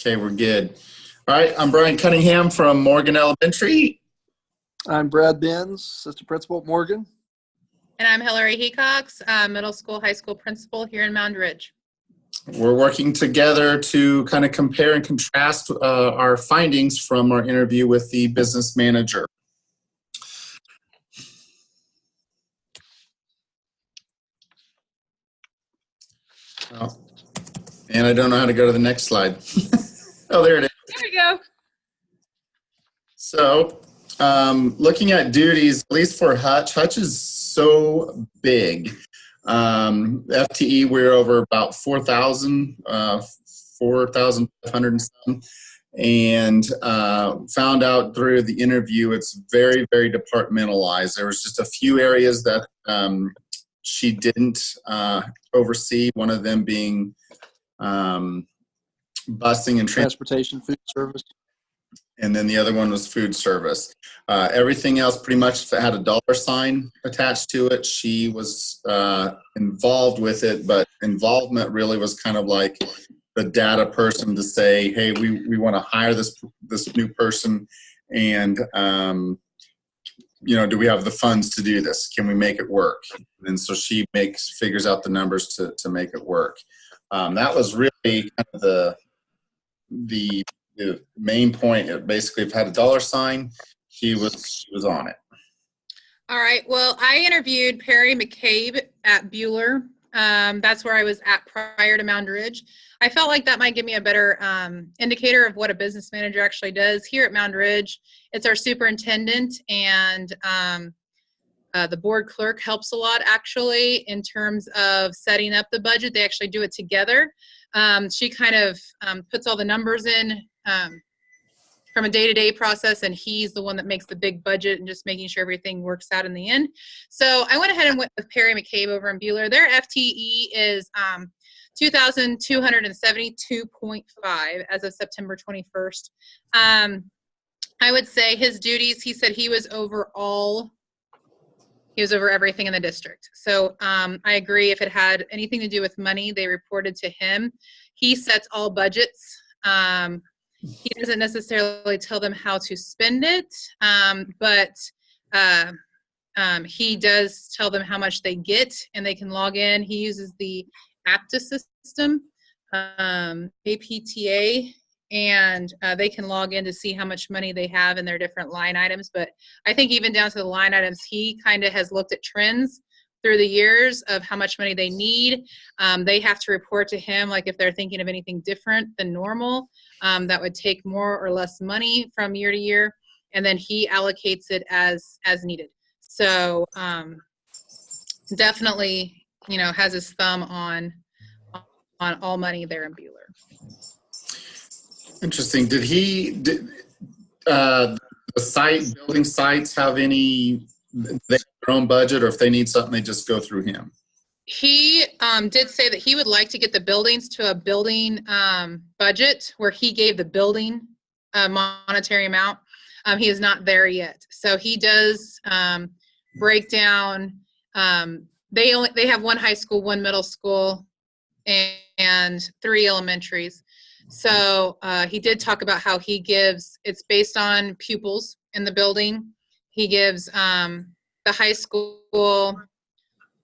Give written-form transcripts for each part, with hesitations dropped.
Okay, we're good. All right, I'm Brian Cunningham from Morgan Elementary. I'm Brad Benz, assistant principal at Morgan. And I'm Hillary Hecox, middle school, high school principal here in Mound Ridge. We're working together to kind of compare and contrast our findings from our interview with the business manager. Oh, and I don't know how to go to the next slide. Oh, there it is. There we go. So, looking at duties, at least for Hutch is so big. FTE, we're over about 4,000, 4,500 and some. And found out through the interview, it's very, very departmentalized. There was just a few areas that she didn't oversee, one of them being busing and transportation, food service. And then the other one was food service. Everything else pretty much had a dollar sign attached to it. She was involved with it, but involvement really was kind of like the data person to say, hey, we want to hire this new person, and do we have the funds to do this? Can we make it work? And so she figures out the numbers to make it work. That was really kind of the main point. It basically, if it had a dollar sign, she was on it. All right. Well, I interviewed Perry McCabe at Buhler. That's where I was at prior to Mound Ridge. I felt like that might give me a better indicator of what a business manager actually does. Here at Mound Ridge, it's our superintendent, and the board clerk helps a lot, actually, in terms of setting up the budget. They actually do it together. She kind of puts all the numbers in from a day-to-day process, and he's the one that makes the big budget and just making sure everything works out in the end. So I went ahead and went with Perry McCabe over in Buhler. Their FTE is 2,272.5 as of September 21st. I would say his duties, he said he was over everything in the district. So I agree, if it had anything to do with money, they reported to him. He sets all budgets. He doesn't necessarily tell them how to spend it, but he does tell them how much they get, and they can log in. He uses the Aptus system, APTA, and they can log in to see how much money they have in their different line items. But I think even down to the line items, he kind of has looked at trends through the years of how much money they need. They have to report to him, like if they're thinking of anything different than normal, that would take more or less money from year to year, and then he allocates it as needed. So definitely, has his thumb on all money there in Buhler. Interesting. Did the building sites have any their own budget, or if they need something, they just go through him? He did say that he would like to get the buildings to a building budget where he gave the building a monetary amount. He is not there yet. So he does break down. They have one high school, one middle school, and 3 elementaries. So he did talk about how he gives, it's based on pupils in the building. He gives the high school,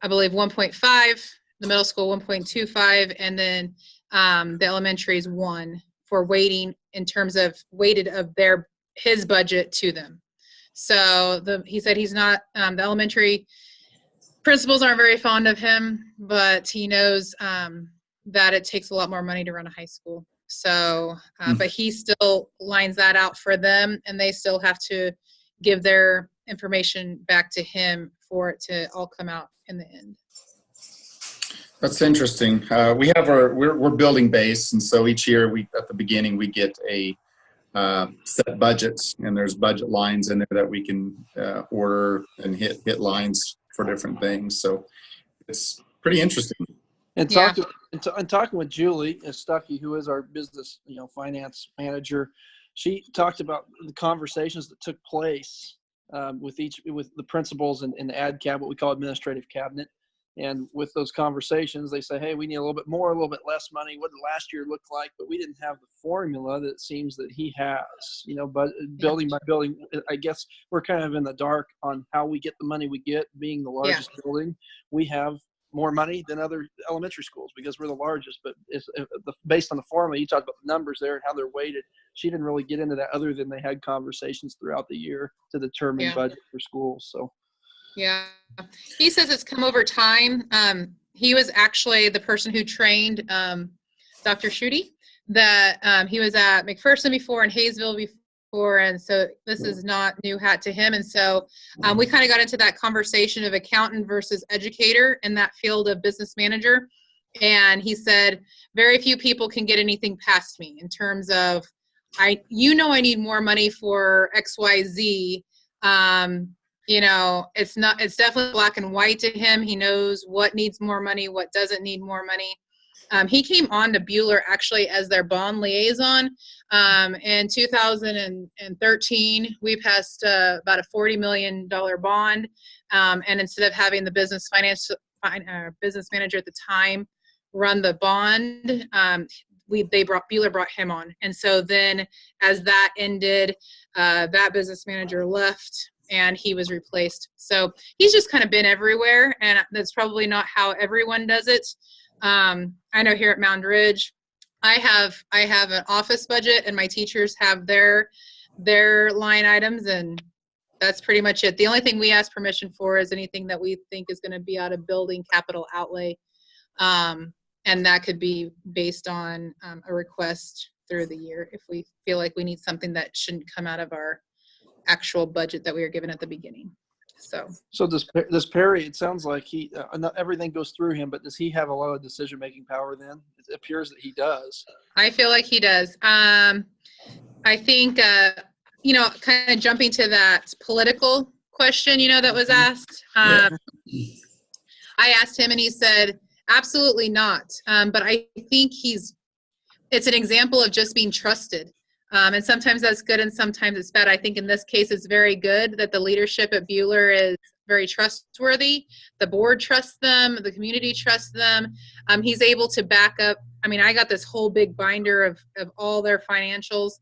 I believe, 1.5, the middle school 1.25, and then the elementary is 1 for weighting in terms of weighted of his budget to them. So he said he's not, the elementary principals aren't very fond of him, but he knows that it takes a lot more money to run a high school. So, but he still lines that out for them, and they still have to give their information back to him for it to all come out in the end. That's interesting. We're building based, and so each year at the beginning we get a set budgets, and there's budget lines in there that we can order and hit lines for different things. So it's pretty interesting. And talking with Julie Stuckey, who is our business, finance manager, she talked about the conversations that took place with the principals and the ad cab, what we call administrative cabinet, And with those conversations, they say, hey, we need a little bit more, a little bit less money. What did last year look like? But we didn't have the formula that it seems that he has, but building by building, I guess we're kind of in the dark on how we get the money we get. Being the largest building, we have more money than other elementary schools because we're the largest. But based on the formula, you talked about the numbers there and how they're weighted. She didn't really get into that other than they had conversations throughout the year to determine budget for schools. So. Yeah, he says it's come over time. He was actually the person who trained Dr. Schutte. That he was at McPherson before and Hayesville before, and so this is not new hat to him. And so we kind of got into that conversation of accountant versus educator in that field of business manager. And he said, very few people can get anything past me in terms of, I need more money for XYZ. It's definitely black and white to him. He knows what needs more money, what doesn't need more money. He came on to Buhler actually as their bond liaison. In 2013, we passed about a $40 million bond. And instead of having the business manager at the time run the bond, Buhler brought him on. And so then as that ended, that business manager left and he was replaced. So he's just kind of been everywhere, and that's probably not how everyone does it. I know here at Mound Ridge, I have an office budget and my teachers have their line items, and that's pretty much it. The only thing we ask permission for is anything that we think is going to be out of building capital outlay. And that could be based on a request through the year if we feel like we need something that shouldn't come out of our actual budget that we were given at the beginning. So this Perry, it sounds like everything goes through him, but does he have a lot of decision-making power then? It appears that he does. I feel like he does. I think, kind of jumping to that political question, that was asked. I asked him and he said, absolutely not. But I think it's an example of just being trusted. And sometimes that's good and sometimes it's bad. I think in this case, it's very good that the leadership at Buhler is very trustworthy. The board trusts them. The community trusts them. He's able to back up. I got this whole big binder of all their financials.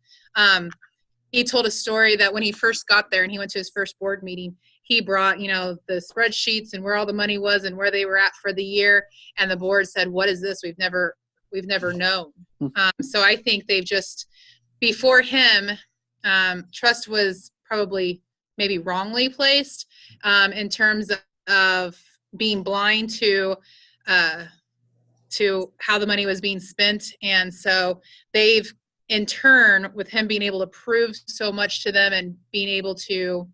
He told a story that when he first got there and he went to his first board meeting, he brought, the spreadsheets and where all the money was and where they were at for the year. And the board said, what is this? We've never known. So I think they've just, before him, trust was probably maybe wrongly placed in terms of being blind to how the money was being spent. And so they've, in turn, with him being able to prove so much to them and being able to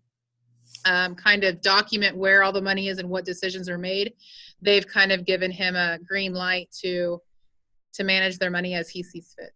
kind of document where all the money is and what decisions are made, they've kind of given him a green light to manage their money as he sees fit.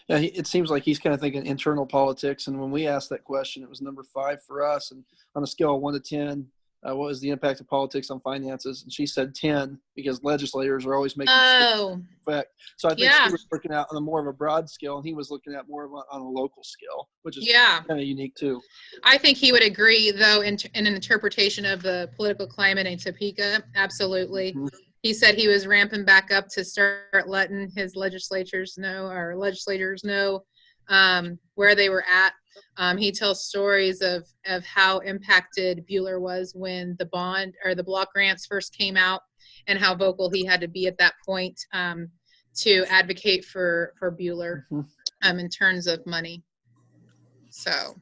Yeah, it seems like he's kind of thinking internal politics. And when we asked that question, it was number 5 for us. And on a scale of 1 to 10, what was the impact of politics on finances? And she said 10 because legislators are always making effect. So I think she was looking at on a more of a broad scale, and he was looking at more of on a local scale, which is kind of unique too. I think he would agree, though, in an interpretation of the political climate in Topeka. Absolutely. Mm-hmm. He said he was ramping back up to start letting his legislators know where they were at. He tells stories of how impacted Buhler was when the bond or the block grants first came out, and how vocal he had to be at that point to advocate for Buhler in terms of money. So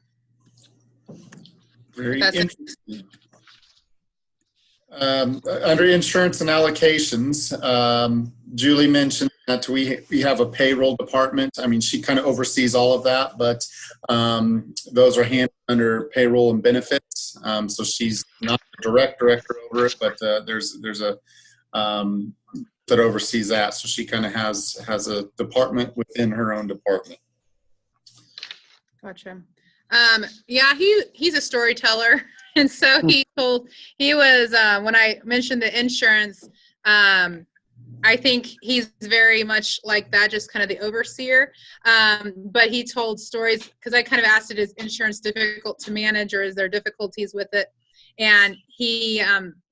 very interesting. Under insurance and allocations, Julie mentioned that we have a payroll department. She kind of oversees all of that, but those are handled under payroll and benefits. So she's not the direct director over it, but there's a that oversees that. So she kind of has a department within her own department. Gotcha. He's a storyteller. And so he was, when I mentioned the insurance, I think he's very much like that, just kind of the overseer. But he told stories, because I kind of asked it, is insurance difficult to manage or is there difficulties with it? And he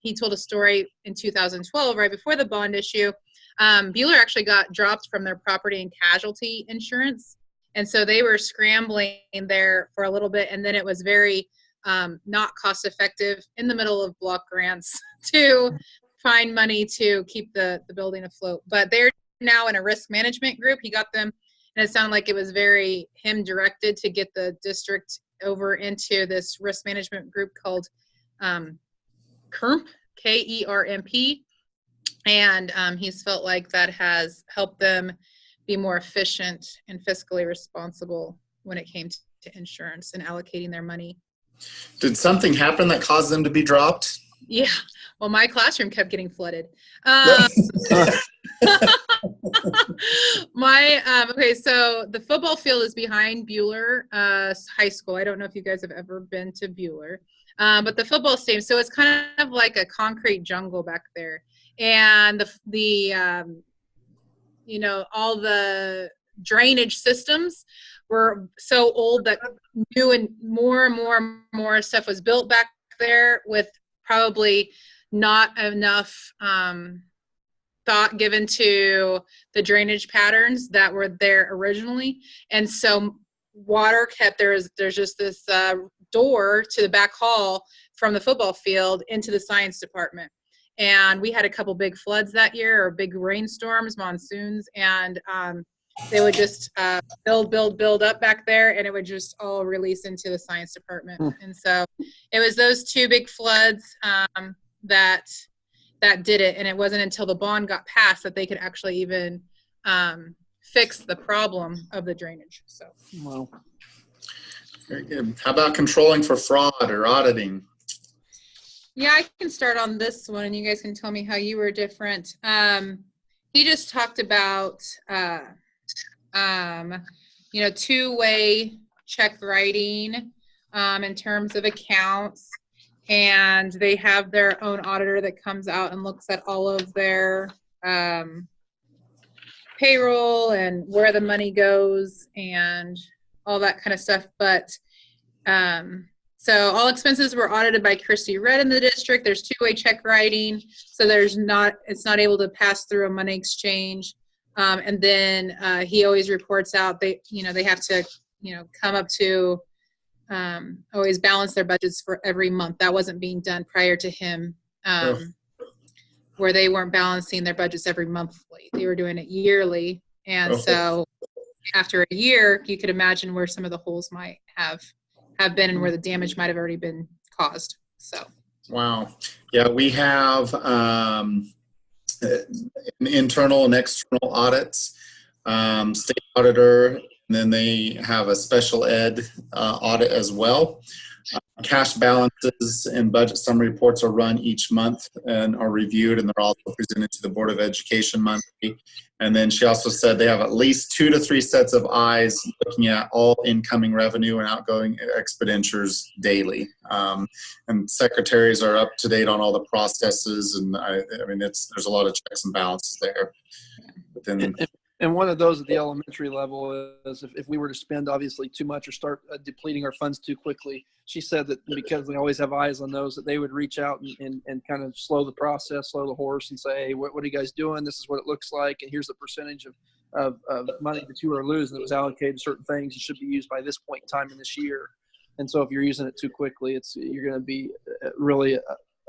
he told a story in 2012, right before the bond issue. Bueller actually got dropped from their property and casualty insurance. And so they were scrambling there for a little bit. And then it was very not cost effective in the middle of block grants to find money to keep the building afloat. But they're now in a risk management group. He got them, and it sounded like it was very him directed to get the district over into this risk management group called KERMP, KERMP. And he's felt like that has helped them be more efficient and fiscally responsible when it came to insurance and allocating their money. Did something happen that caused them to be dropped? Yeah. Well, my classroom kept getting flooded. Okay, so the football field is behind Bueller High School. I don't know if you guys have ever been to Bueller, but the football stadium. So it's kind of like a concrete jungle back there, and all the drainage systems were so old that new and more stuff was built back there with probably not enough thought given to the drainage patterns that were there originally. And so water there's just this door to the back hall from the football field into the science department. And we had a couple big floods that year, or big rainstorms, monsoons, and they would just build up back there, and it would just all release into the science department. And so it was those two big floods that did it. And it wasn't until the bond got passed that they could actually even fix the problem of the drainage. So, wow. Very good. How about controlling for fraud or auditing? Yeah, I can start on this one, and you guys can tell me how you were different. He just talked about two-way check writing in terms of accounts, and they have their own auditor that comes out and looks at all of their payroll and where the money goes and all that kind of stuff. But so all expenses were audited by Christy Red in the district. There's two-way check writing, so it's not able to pass through a money exchange. And then he always reports out they have to come up to always balance their budgets for every month. That wasn't being done prior to him, where they weren't balancing their budgets every monthly. They were doing it yearly, and so after a year, you could imagine where some of the holes might have been and where the damage might have already been caused. So wow. Yeah, we have internal and external audits, state auditor, and then they have a special ed audit as well. Cash balances and budget summary reports are run each month and are reviewed, and they're also presented to the Board of Education monthly. And then she also said they have at least 2 to 3 sets of eyes looking at all incoming revenue and outgoing expenditures daily. And secretaries are up to date on all the processes, and there's a lot of checks and balances there. But then, and one of those at the elementary level is if we were to spend obviously too much or start depleting our funds too quickly, she said that because we always have eyes on those, that they would reach out and kind of slow the process, slow the horse, and say, hey, what are you guys doing? This is what it looks like, and here's the percentage of money that you are losing that was allocated to certain things and should be used by this point in time in this year. And so if you're using it too quickly, you're going to be really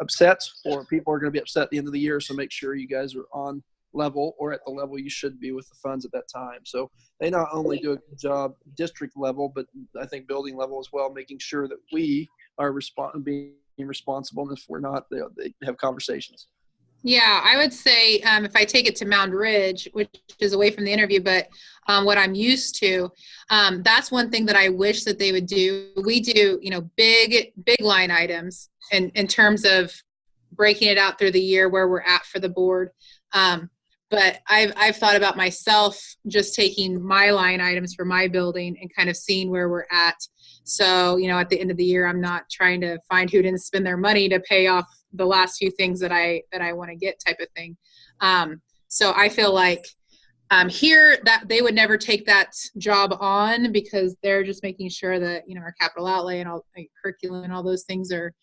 upset, or people are going to be upset at the end of the year. So make sure you guys are on level or at the level you should be with the funds at that time. So they not only do a good job district level, but I think building level as well, making sure that we are being responsible. And if we're not, they have conversations. Yeah, I would say if I take it to Mound Ridge, which is away from the interview, but what I'm used to, that's one thing that I wish that they would do. We do, big line items in terms of breaking it out through the year where we're at for the board. But I've thought about myself just taking my line items for my building and kind of seeing where we're at. So, at the end of the year, I'm not trying to find who didn't spend their money to pay off the last few things that I want to get type of thing. So I feel like here that they would never take that job on because they're just making sure that, our capital outlay and all curriculum and all those things are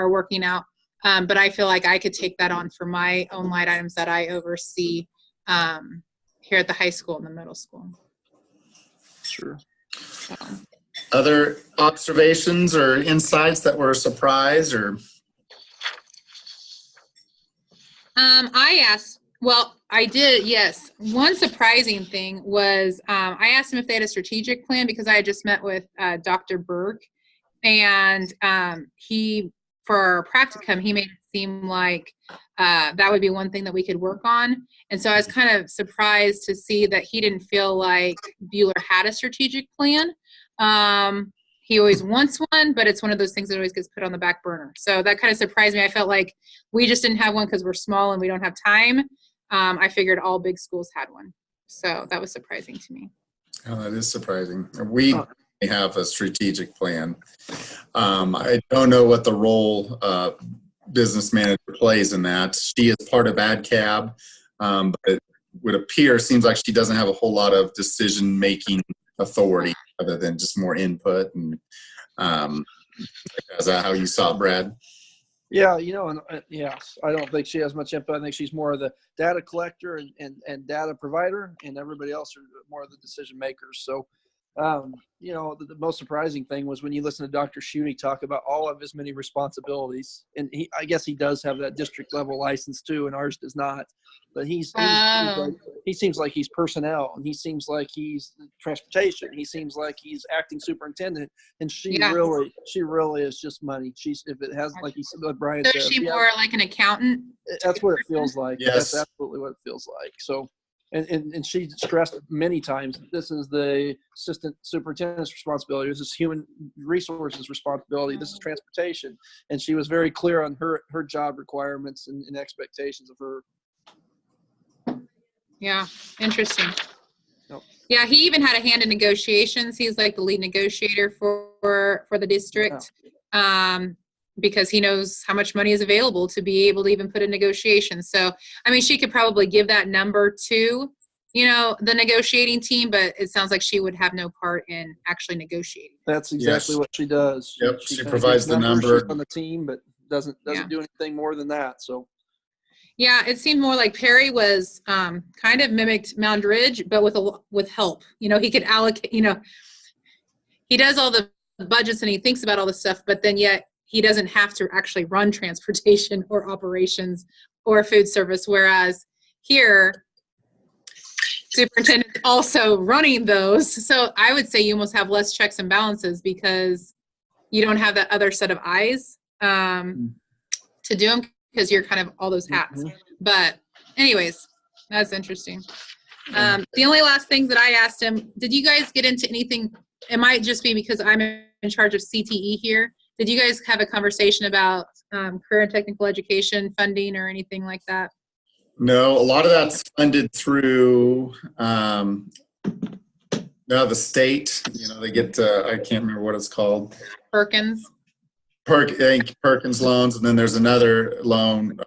working out. But I feel like I could take that on for my own line items that I oversee here at the high school and the middle school. Sure. So. Other observations or insights that were a surprise or? I did, yes. One surprising thing was I asked him if they had a strategic plan because I had just met with Dr. Berg, and for our practicum, he made it seem like that would be one thing that we could work on. And so I was kind of surprised to see that he didn't feel like Buhler had a strategic plan. He always wants one, but it's one of those things that always gets put on the back burner. So that kind of surprised me. I felt like we just didn't have one because we're small and we don't have time. I figured all big schools had one. So that was surprising to me. Oh, that is surprising. We have a strategic plan. I don't know what the role business manager plays in that. She is part of AdCab, but it would appear, seems like she doesn't have a whole lot of decision-making authority other than just more input. And is that how you saw it, Brad? Yeah, yes, I don't think she has much input. I think she's more of the data collector and data provider, and everybody else are more of the decision makers. So, the most surprising thing was when you listen to Dr. Schutte talk about all of his many responsibilities, and I guess he does have that district level license too, and ours does not. But he seems like he's personnel, and he seems like he's transportation. He seems like he's acting superintendent, and she really is just money. If it has, like he said, like Brian said, is she more like an accountant? That's what it feels like. Yes. That's absolutely what it feels like. So. And she stressed many times, this is the assistant superintendent's responsibility. This is human resources responsibility. This is transportation. And she was very clear on her job requirements and expectations of her. Yeah, interesting. Nope. Yeah, he even had a hand in negotiations. He's like the lead negotiator for the district. Yeah. Because he knows how much money is available to be able to even put in negotiations. So, I mean, she could probably give that number to, the negotiating team, but it sounds like she would have no part in actually negotiating. That's exactly what she does. Yep, she provides the number. She's on the team, but doesn't do anything more than that. So. Yeah, it seemed more like Perry was kind of mimicked Moundridge, but with help. He could allocate, he does all the budgets and he thinks about all the stuff, but then yet he doesn't have to actually run transportation or operations or food service, whereas here, superintendent also running those. So I would say you almost have less checks and balances because you don't have that other set of eyes to do them because you're kind of all those hats. Mm-hmm. But anyways, that's interesting. The only last thing that I asked him, did you guys get into anything? It might just be because I'm in charge of CTE here. Did you guys have a conversation about career and technical education funding or anything like that? No, a lot of that's funded through the state. They get I can't remember what it's called. Perkins. Perkins loans, and then there's another loan,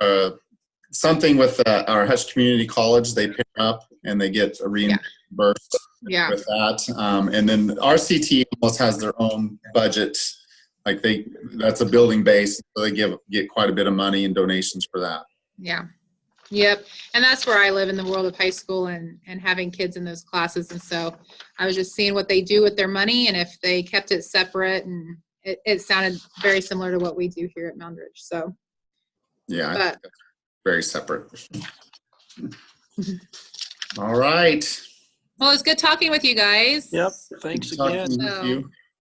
something with our Hutch Community College. They pick up and they get reimbursed with that. And then RCT almost has their own budget. Like that's a building base, so they get quite a bit of money and donations for that. Yeah. Yep. And that's where I live in the world of high school and having kids in those classes. And so I was just seeing what they do with their money and if they kept it separate, and it sounded very similar to what we do here at Moundridge. So yeah, very separate. All right. Well, it's good talking with you guys. Yep. Thanks again.